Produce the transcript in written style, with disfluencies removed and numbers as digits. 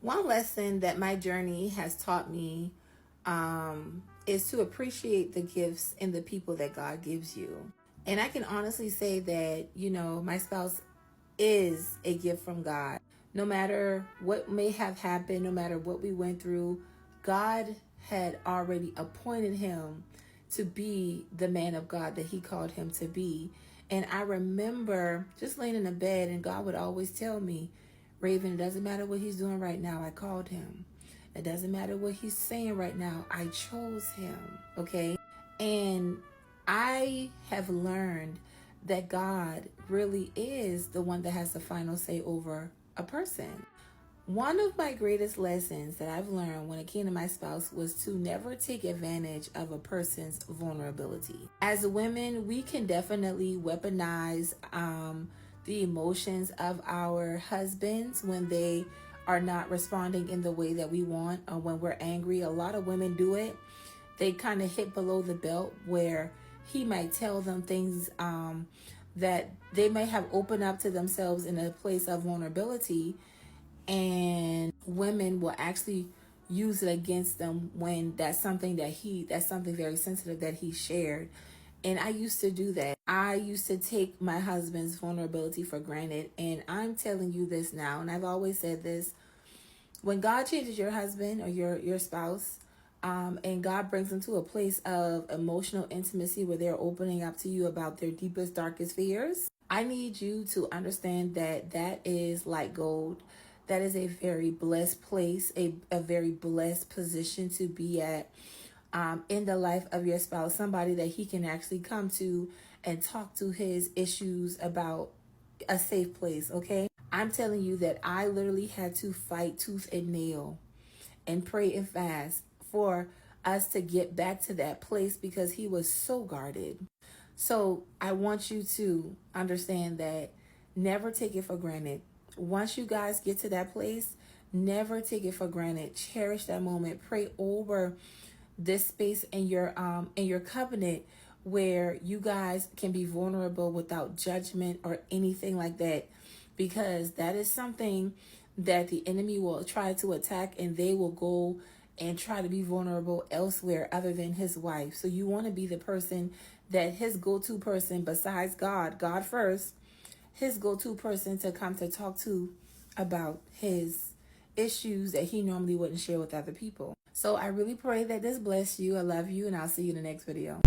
One lesson that my journey has taught me is to appreciate the gifts and the people that God gives you. And I can honestly say that, my spouse is a gift from God. No matter what may have happened, no matter what we went through, God had already appointed him to be the man of God that he called him to be. And I remember just laying in the bed, and God would always tell me, Raven, it doesn't matter what he's doing right now, I called him. It doesn't matter what he's saying right now, I chose him. Okay? And I have learned that God really is the one that has the final say over a person. One of my greatest lessons that I've learned when it came to my spouse was to never take advantage of a person's vulnerability. As women, we can definitely weaponize the emotions of our husbands when they are not responding in the way that we want, or when we're angry. A lot of women do it. They kind of hit below the belt where he might tell them things that they may have opened up to themselves in a place of vulnerability, and women will actually use it against them when that's something very sensitive that he shared. And I used to do that. I used to take my husband's vulnerability for granted. And I'm telling you this now, and I've always said this: when God changes your husband or your spouse, and God brings them to a place of emotional intimacy where they're opening up to you about their deepest, darkest fears, I need you to understand that that is like gold. That is a very blessed place, a very blessed position to be at in the life of your spouse. Somebody that he can actually come to and talk to his issues about, a safe place, okay? I'm telling you that I literally had to fight tooth and nail and pray and fast for us to get back to that place because he was so guarded. So I want you to understand that never take it for granted. Once you guys get to that place, never take it for granted. Cherish that moment. Pray over this space in your covenant where you guys can be vulnerable without judgment or anything like that, because that is something that the enemy will try to attack, and they will go and try to be vulnerable elsewhere other than his wife. So you want to be the person that his go-to person besides God first, his go-to person to come to talk to about his issues that he normally wouldn't share with other people. So I really pray that this bless you. I love you, and I'll see you in the next video.